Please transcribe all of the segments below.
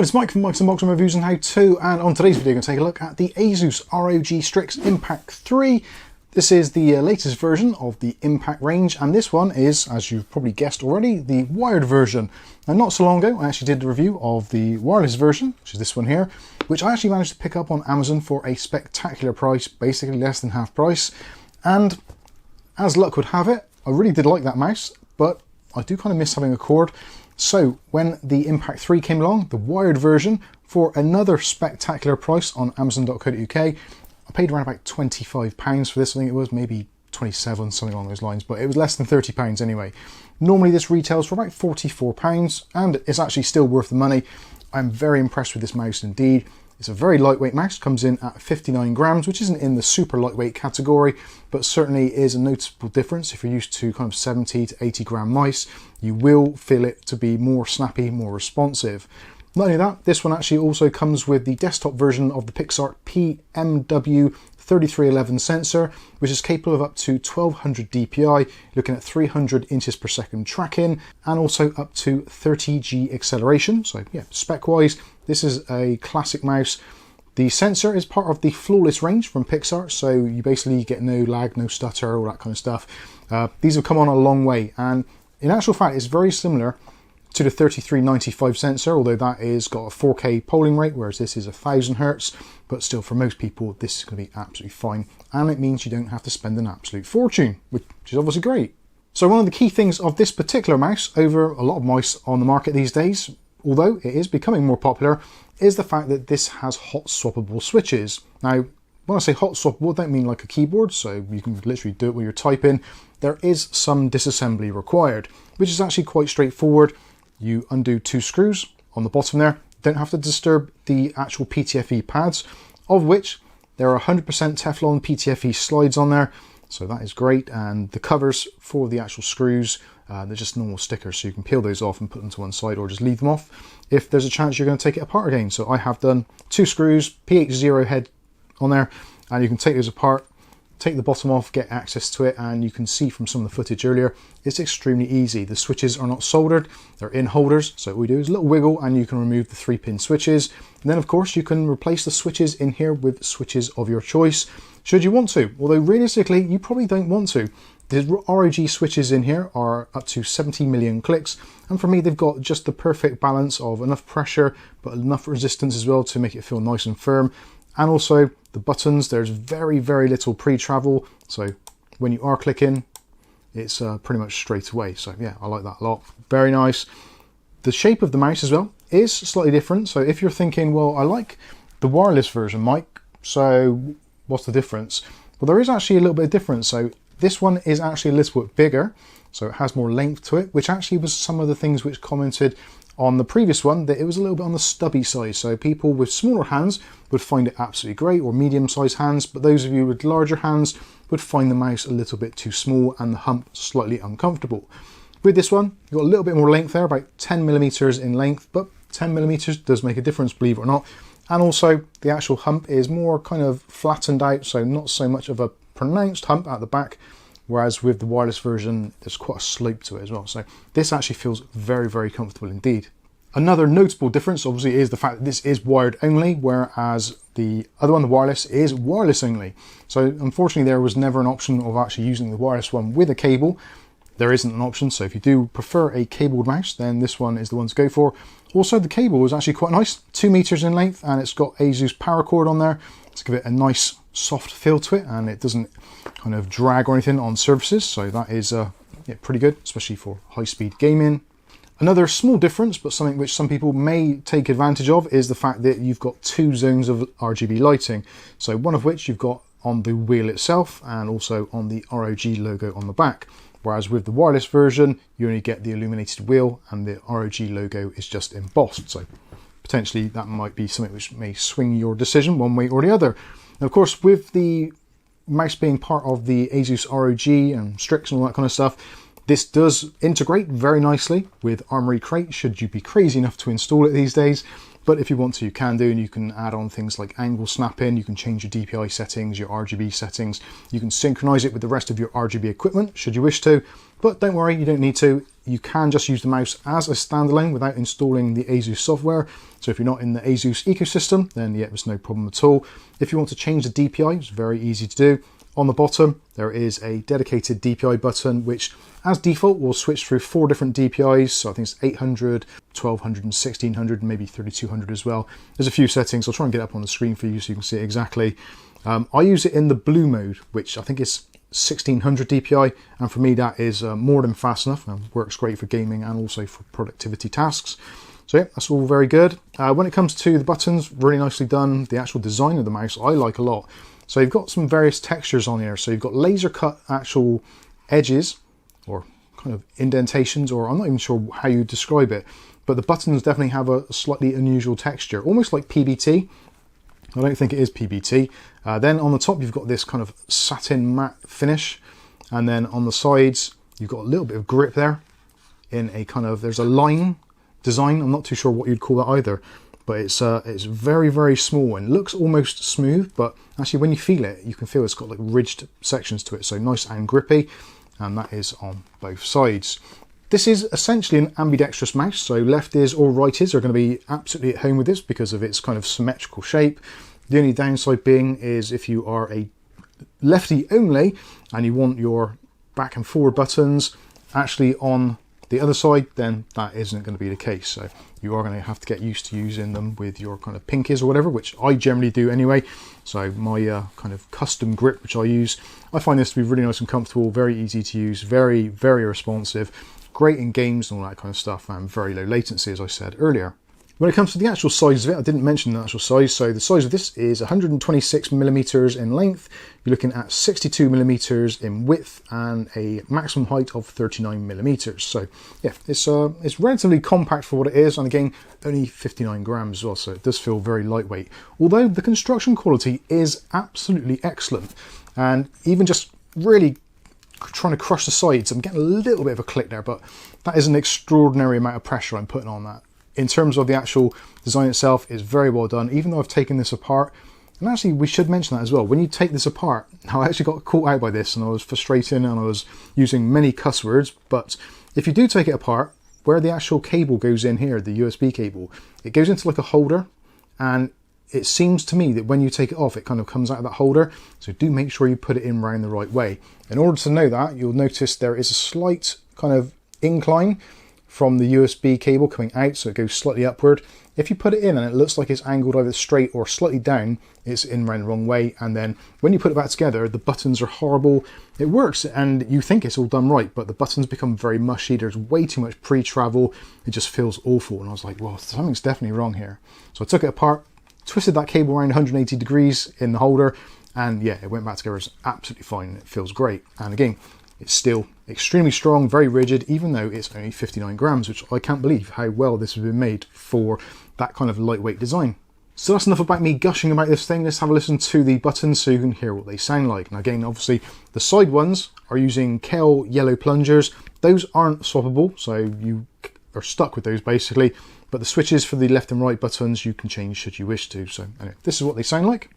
Hi, it's Mike from Mike's Unboxing Reviews and How To, and on today's video, I'm going to take a look at the ASUS ROG Strix Impact 3. This is the latest version of the Impact range, and this one is, as you've probably guessed already, the wired version. And not so long ago, I actually did a review of the wireless version, which is this one here, which I actually managed to pick up on Amazon for a spectacular price, basically less than half price. And as luck would have it, I really did like that mouse, but I do kind of miss having a cord. So when the Impact 3 came along, the wired version, for another spectacular price on amazon.co.uk, I paid around about £25 for this. I think it was maybe 27, something along those lines, but it was less than £30 anyway. Normally this retails for about £44, and it's actually still worth the money. I'm very impressed with this mouse indeed. It's a very lightweight mouse, comes in at 59 grams, which isn't in the super lightweight category, but certainly is a noticeable difference. If you're used to kind of 70 to 80 gram mice, you will feel it to be more snappy, more responsive. Not only that, this one actually also comes with the desktop version of the Pixart PMW3311 sensor, which is capable of up to 1200 DPI, looking at 300 inches per second tracking, and also up to 30G acceleration. So yeah, spec-wise, this is a classic mouse. The sensor is part of the flawless range from Pixar, so you basically get no lag, no stutter, all that kind of stuff. These have come on a long way, and in actual fact, it's very similar to the 3395 sensor, although that is got a 4K polling rate, whereas this is 1000 Hertz. But still, for most people, this is going to be absolutely fine, and it means you don't have to spend an absolute fortune, which is obviously great. So one of the key things of this particular mouse over a lot of mice on the market these days, although it is becoming more popular, is the fact that this has hot swappable switches. Now, when I say hot swappable, I don't mean like a keyboard, so you can literally do it while you're typing. There is some disassembly required, which is actually quite straightforward. You undo two screws on the bottom there. Don't have to disturb the actual PTFE pads, of which there are 100% Teflon PTFE slides on there. So that is great. And the covers for the actual screws, they're just normal stickers. So you can peel those off and put them to one side, or just leave them off if there's a chance you're going to take it apart again. So I have done two screws, PH0 head on there, and you can take those apart, take the bottom off, get access to it, and you can see from some of the footage earlier, it's extremely easy. The switches are not soldered, they're in holders, so what we do is a little wiggle and you can remove the 3-pin switches. And then of course you can replace the switches in here with switches of your choice, should you want to, although realistically you probably don't want to. The ROG switches in here are up to 70 million clicks, and for me they've got just the perfect balance of enough pressure but enough resistance as well to make it feel nice and firm. And also the buttons, there's very, very little pre-travel. So when you are clicking, it's pretty much straight away. So yeah, I like that a lot. Very nice. The shape of the mouse as well is slightly different. So if you're thinking, well, I like the wireless version, Mike, so what's the difference? Well, there is actually a little bit of difference. So this one is actually a little bit bigger. So it has more length to it, which actually was some of the things which commented on the previous one, that it was a little bit on the stubby side. So people with smaller hands would find it absolutely great, or medium-sized hands, but those of you with larger hands would find the mouse a little bit too small and the hump slightly uncomfortable. With this one, you've got a little bit more length there, about 10 millimeters in length, but 10 millimeters does make a difference, believe it or not. And also the actual hump is more kind of flattened out, so not so much of a pronounced hump at the back, whereas with the wireless version, there's quite a slope to it as well. So this actually feels very, very comfortable indeed. Another notable difference, obviously, is the fact that this is wired only, whereas the other one, the wireless, is wireless only. So unfortunately, there was never an option of actually using the wireless one with a cable. There isn't an option, so if you do prefer a cabled mouse, then this one is the one to go for. Also, the cable is actually quite nice, 2 meters in length, and it's got ASUS power cord on there to give it a nice soft feel to it, and it doesn't kind of drag or anything on surfaces, so that is yeah, pretty good, especially for high-speed gaming. Another small difference, but something which some people may take advantage of, is the fact that you've got 2 zones of RGB lighting. So one of which you've got on the wheel itself, and also on the ROG logo on the back. Whereas with the wireless version, you only get the illuminated wheel, and the ROG logo is just embossed. So potentially that might be something which may swing your decision one way or the other. Now, of course, with the mouse being part of the ASUS ROG and Strix and all that kind of stuff, this does integrate very nicely with Armoury Crate, should you be crazy enough to install it these days. but if you want to, you can do, and you can add on things like angle snapping, you can change your DPI settings, your RGB settings, you can synchronize it with the rest of your RGB equipment, should you wish to, but don't worry, you don't need to. You can just use the mouse as a standalone without installing the ASUS software. So if you're not in the ASUS ecosystem, then yeah, there's no problem at all. If you want to change the DPI, it's very easy to do. On the bottom, there is a dedicated DPI button, which as default will switch through 4 different DPIs. So I think it's 800, 1200 and 1600, maybe 3200 as well. There's a few settings. I'll try and get up on the screen for you so you can see it exactly. I use it in the blue mode, which I think is 1600 DPI, and for me that is more than fast enough and works great for gaming and also for productivity tasks. So yeah, that's all very good. When it comes to the buttons, really nicely done. The actual design of the mouse I like a lot. So you've got some various textures on here. So you've got laser cut actual edges or kind of indentations, or I'm not even sure how you describe it, but the buttons definitely have a slightly unusual texture, almost like PBT. I don't think it is PBT. Then on the top, you've got this kind of satin matte finish. And then on the sides, you've got a little bit of grip there in a kind of, there's a line design. I'm not too sure what you'd call that either, but it's very, very small and looks almost smooth, but actually when you feel it, you can feel it's got like ridged sections to it. So nice and grippy, and that is on both sides. This is essentially an ambidextrous mouse, so lefties or righties are going to be absolutely at home with this because of its kind of symmetrical shape. The only downside being is if you are a lefty only and you want your back and forward buttons actually on the other side, then that isn't going to be the case. So you are going to have to get used to using them with your kind of pinkies or whatever, which I generally do anyway. So my kind of custom grip, which I use, I find this to be really nice and comfortable, very easy to use, very, very responsive. Great in games and all that kind of stuff, and very low latency, as I said earlier. When it comes to the actual size of it, I didn't mention the actual size. So the size of this is 126 millimeters in length. You're looking at 62 millimeters in width and a maximum height of 39 millimeters. So yeah, it's relatively compact for what it is, and again, only 59 grams as well. So it does feel very lightweight. Although the construction quality is absolutely excellent, and even just really trying to crush the sides, I'm getting a little bit of a click there, but that is an extraordinary amount of pressure I'm putting on that. In terms of the actual design itself, it's very well done, even though I've taken this apart. And actually, we should mention that as well. When you take this apart, I actually got caught out by this and I was frustrating and I was using many cuss words, but if you do take it apart, where the actual cable goes in here, the USB cable, it goes into like a holder, and it seems to me that when you take it off, it kind of comes out of that holder. So do make sure you put it in around the right way. In order to know that, you'll notice there is a slight kind of incline from the USB cable coming out, so it goes slightly upward. If you put it in and it looks like it's angled either straight or slightly down, it's in around the wrong way. And then when you put it back together, the buttons are horrible. It works and you think it's all done right, but the buttons become very mushy. There's way too much pre-travel. It just feels awful. And I was like, well, something's definitely wrong here. So I took it apart, twisted that cable around 180 degrees in the holder, and yeah, it went back together. It's absolutely fine. It feels great. And again, it's still extremely strong, very rigid, even though it's only 59 grams, which I can't believe how well this has been made for that kind of lightweight design. So that's enough about me gushing about this thing. Let's have a listen to the buttons so you can hear what they sound like. Now again, obviously the side ones are using Kale yellow plungers. Those aren't swappable, so you are stuck with those basically. But the switches for the left and right buttons you can change should you wish to. So anyway, this is what they sound like.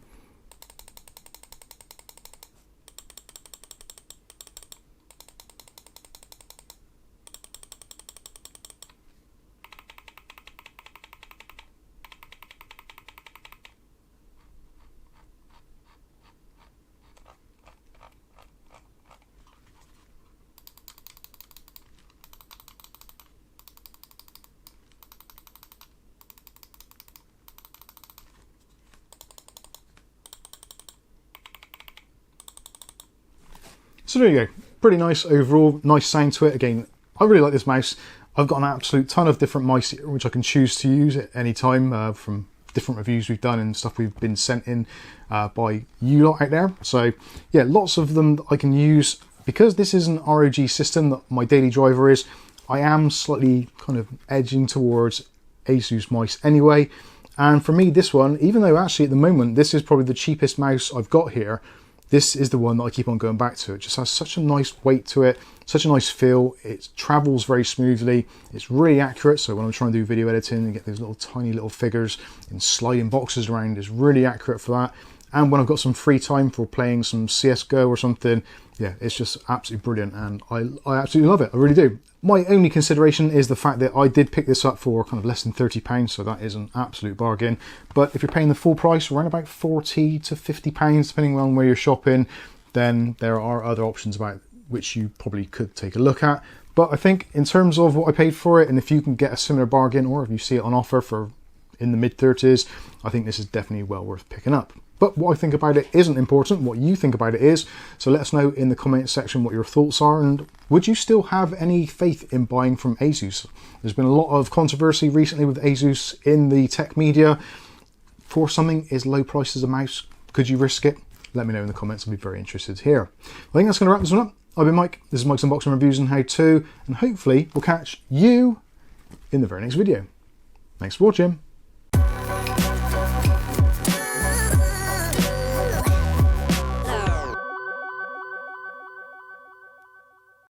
So there you go, pretty nice overall, nice sound to it. Again, I really like this mouse. I've got an absolute ton of different mice here, which I can choose to use at any time from different reviews we've done and stuff we've been sent in by you lot out there. So yeah, lots of them that I can use. Because this is an ROG system that my daily driver is, I am slightly kind of edging towards ASUS mice anyway. And for me, this one, even though actually at the moment, this is probably the cheapest mouse I've got here, this is the one that I keep on going back to. It just has such a nice weight to it, such a nice feel. It travels very smoothly. It's really accurate. So when I'm trying to do video editing and get those little tiny little figures in sliding boxes around, it's really accurate for that. And when I've got some free time for playing some CSGO or something, yeah, it's just absolutely brilliant. And I absolutely love it. I really do. My only consideration is the fact that I did pick this up for kind of less than £30, so that is an absolute bargain. But if you're paying the full price, around about £40 to £50, depending on where you're shopping, then there are other options about which you probably could take a look at. But I think in terms of what I paid for it, and if you can get a similar bargain, or if you see it on offer for in the mid-30s, I think this is definitely well worth picking up. But what I think about it isn't important, what you think about it is. So let us know in the comment section what your thoughts are, and would you still have any faith in buying from ASUS? There's been a lot of controversy recently with ASUS in the tech media. For something as low priced as a mouse, could you risk it? Let me know in the comments, I'll be very interested to hear. I think that's going to wrap this one up. I've been Mike, this is Mike's Unboxing Reviews and How To, and hopefully we'll catch you in the very next video. Thanks for watching.